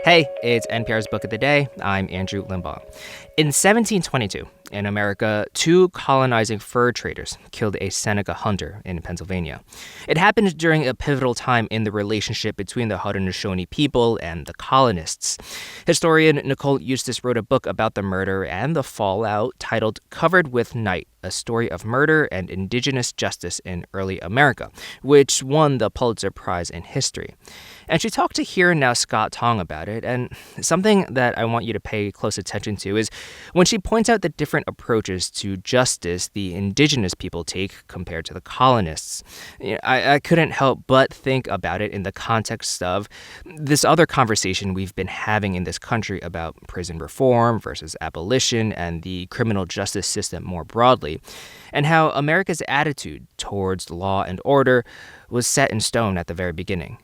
Hey, it's NPR's Book of the Day. I'm Andrew Limbaugh. In 1722, in America, two colonizing fur traders killed a Seneca hunter in Pennsylvania. It happened during a pivotal time in the relationship between the Haudenosaunee people and the colonists. Historian Nicole Eustace wrote a book about the murder and the fallout titled Covered with Night, a story of murder and indigenous justice in early America, which won the Pulitzer Prize in history. And she talked to Here and Now Scott Tong about it, and something that I want you to pay close attention to is when she points out the different approaches to justice the indigenous people take compared to the colonists. I couldn't help but think about it in the context of this other conversation we've been having in this country about prison reform versus abolition and the criminal justice system more broadly, and how America's attitude towards law and order was set in stone at the very beginning.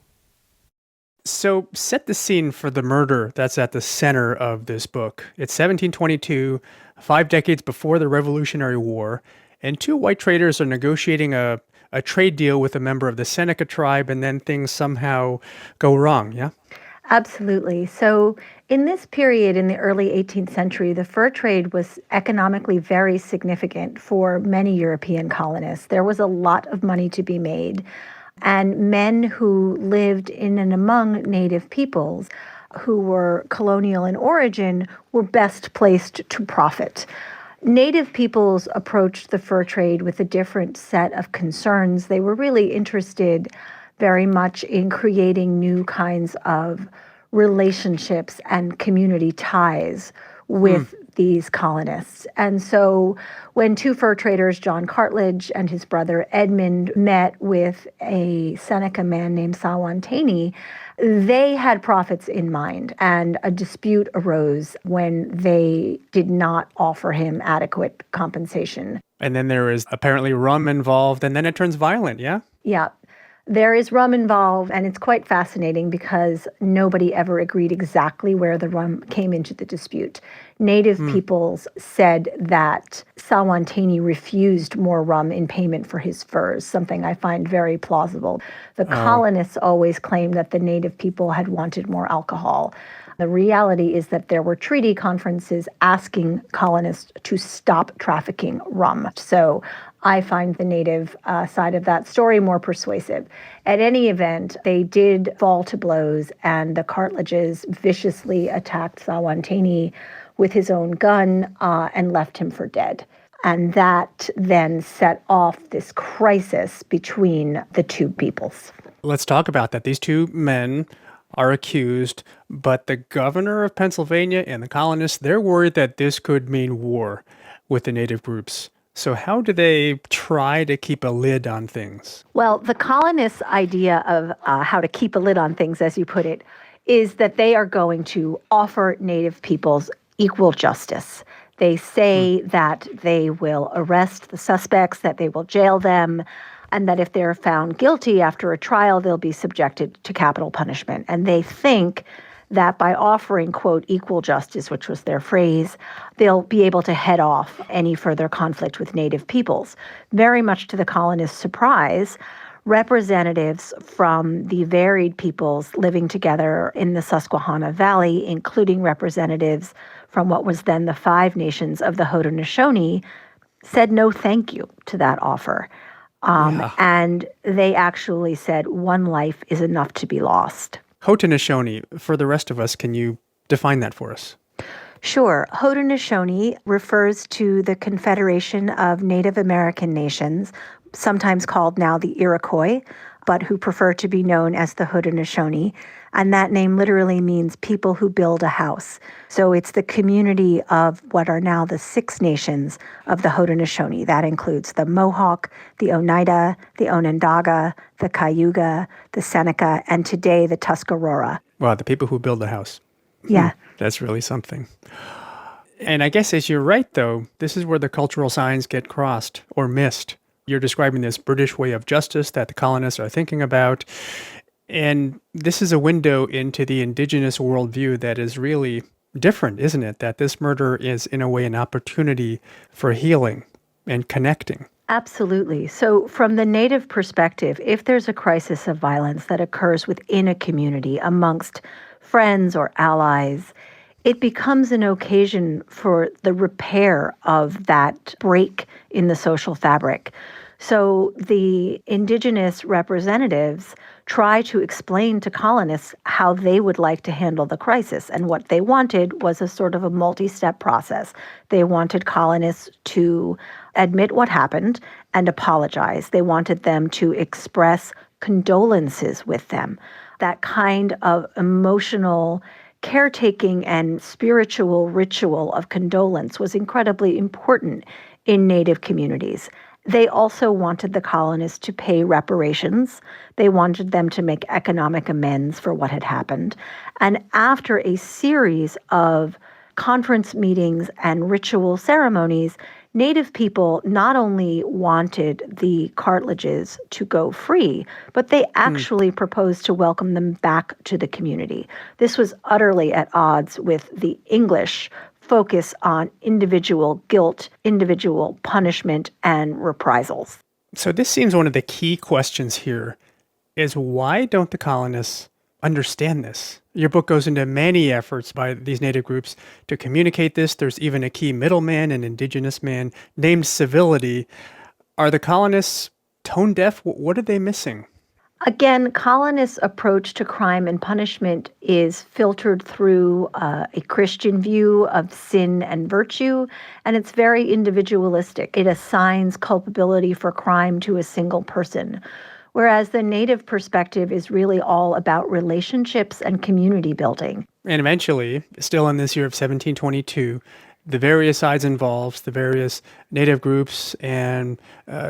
So set the scene for the murder that's at the center of this book. It's 1722, 5 decades before the Revolutionary War, and two white traders are negotiating a trade deal with a member of the Seneca tribe, and then things somehow go wrong, yeah? Absolutely. So in this period in the early 18th century, the fur trade was economically very significant for many European colonists. There was a lot of money to be made. And men who lived in and among native peoples who were colonial in origin were best placed to profit. Native peoples approached the fur trade with a different set of concerns. They were really interested very much in creating new kinds of relationships and community ties with these colonists. And so when two fur traders, John Cartledge and his brother Edmund, met with a Seneca man named Sawantini, they had profits in mind, and a dispute arose when they did not offer him adequate compensation. And then there is apparently rum involved, and then it turns violent, yeah? Yeah. There is rum involved, and it's quite fascinating because nobody ever agreed exactly where the rum came into the dispute. Native peoples said that Sawantini refused more rum in payment for his furs, something I find very plausible. The colonists always claimed that the native people had wanted more alcohol. The reality is that there were treaty conferences asking colonists to stop trafficking rum. So I find the native side of that story more persuasive. At any event, they did fall to blows, and the Cartledges viciously attacked Sawantini with his own gun and left him for dead. And that then set off this crisis between the two peoples. Let's talk about that. These two men are accused, but the governor of Pennsylvania and the colonists, they're worried that this could mean war with the native groups. So how do they try to keep a lid on things? Well, the colonists' idea of how to keep a lid on things, as you put it, is that they are going to offer native peoples equal justice. They say that they will arrest the suspects, that they will jail them, and that if they're found guilty after a trial, they'll be subjected to capital punishment. And they think that by offering, quote, equal justice, which was their phrase, they'll be able to head off any further conflict with native peoples. Very much to the colonists' surprise, representatives from the varied peoples living together in the Susquehanna Valley, including representatives from what was then the 5 nations of the Haudenosaunee, said no thank you to that offer. And they actually said one life is enough to be lost. Haudenosaunee, for the rest of us, can you define that for us? Sure. Haudenosaunee refers to the Confederation of Native American Nations, sometimes called now the Iroquois, but who prefer to be known as the Haudenosaunee. And that name literally means people who build a house. So it's the community of what are now the 6 nations of the Haudenosaunee. That includes the Mohawk, the Oneida, the Onondaga, the Cayuga, the Seneca, and today the Tuscarora. Wow, the people who build a house. Yeah. That's really something. And I guess as you're right, though, this is where the cultural signs get crossed or missed. You're describing this British way of justice that the colonists are thinking about. And this is a window into the indigenous worldview that is really different, isn't it? That this murder is, in a way, an opportunity for healing and connecting. Absolutely. So from the Native perspective, if there's a crisis of violence that occurs within a community amongst friends or allies, it becomes an occasion for the repair of that break in the social fabric. So the Indigenous representatives try to explain to colonists how they would like to handle the crisis. And what they wanted was a sort of a multi-step process. They wanted colonists to admit what happened and apologize. They wanted them to express condolences with them. That kind of emotional caretaking and spiritual ritual of condolence was incredibly important in Native communities. They also wanted the colonists to pay reparations. They wanted them to make economic amends for what had happened. And after a series of conference meetings and ritual ceremonies, Native people not only wanted the cartilages to go free, but they actually proposed to welcome them back to the community. This was utterly at odds with the English focus on individual guilt, individual punishment, and reprisals. So this seems one of the key questions here is why don't the colonists understand this? Your book goes into many efforts by these Native groups to communicate this. There's even a key middleman, an Indigenous man named Civility. Are the colonists tone deaf? What are they missing? Again, colonists' approach to crime and punishment is filtered through a Christian view of sin and virtue, and it's very individualistic. It assigns culpability for crime to a single person, whereas the Native perspective is really all about relationships and community building. And eventually, still in this year of 1722, the various sides involved, the various Native groups and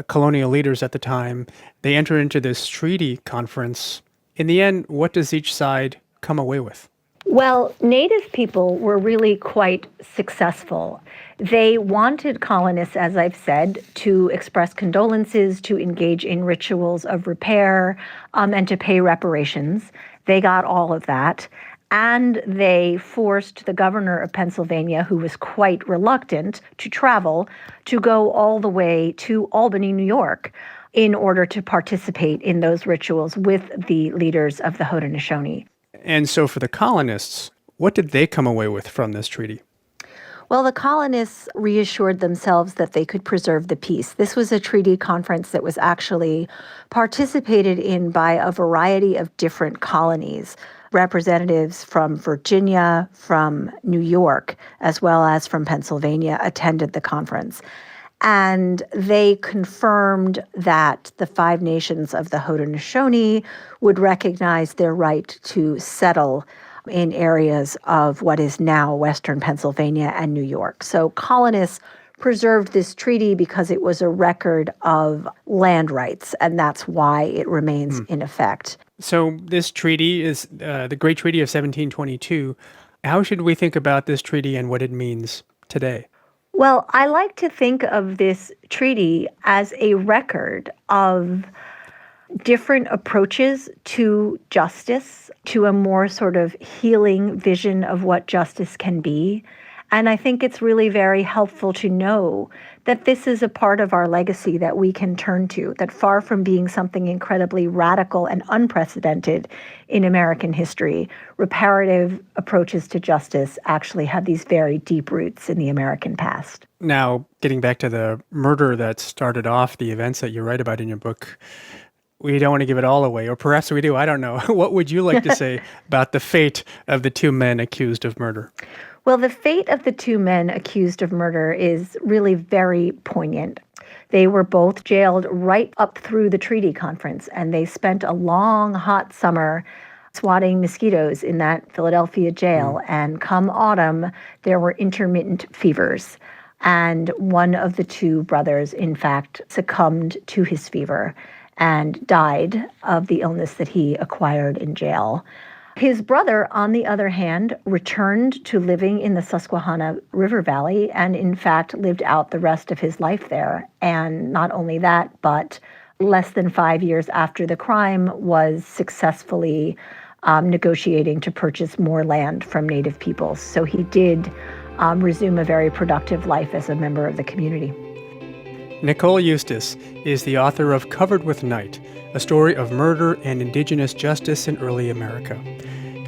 colonial leaders at the time, they enter into this treaty conference. In the end, what does each side come away with? Well, Native people were really quite successful. They wanted colonists, as I've said, to express condolences, to engage in rituals of repair, and to pay reparations. They got all of that. And they forced the governor of Pennsylvania, who was quite reluctant to travel, to go all the way to Albany, New York, in order to participate in those rituals with the leaders of the Haudenosaunee. And so for the colonists, what did they come away with from this treaty? Well, the colonists reassured themselves that they could preserve the peace. This was a treaty conference that was actually participated in by a variety of different colonies. Representatives from Virginia, from New York, as well as from Pennsylvania attended the conference. And they confirmed that the five nations of the Haudenosaunee would recognize their right to settle in areas of what is now Western Pennsylvania and New York. So colonists preserved this treaty because it was a record of land rights, and that's why it remains in effect. So this treaty is the Great Treaty of 1722. How should we think about this treaty and what it means today? Well, I like to think of this treaty as a record of different approaches to justice, to a more sort of healing vision of what justice can be. And I think it's really very helpful to know that this is a part of our legacy that we can turn to, that far from being something incredibly radical and unprecedented in American history, reparative approaches to justice actually have these very deep roots in the American past. Now, getting back to the murder that started off the events that you write about in your book, we don't want to give it all away, or perhaps we do, I don't know. What would you like to say about the fate of the two men accused of murder? Well, the fate of the two men accused of murder is really very poignant. They were both jailed right up through the treaty conference, and they spent a long, hot summer swatting mosquitoes in that Philadelphia jail. And come autumn, there were intermittent fevers. And one of the two brothers, in fact, succumbed to his fever and died of the illness that he acquired in jail. His brother, on the other hand, returned to living in the Susquehanna River Valley and, in fact, lived out the rest of his life there. And not only that, but less than 5 years after the crime was successfully negotiating to purchase more land from Native peoples. So he did resume a very productive life as a member of the community. Nicole Eustace is the author of Covered with Night, a story of murder and Indigenous justice in early America.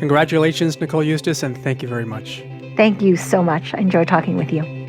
Congratulations, Nicole Eustace, and thank you very much. Thank you so much. I enjoyed talking with you.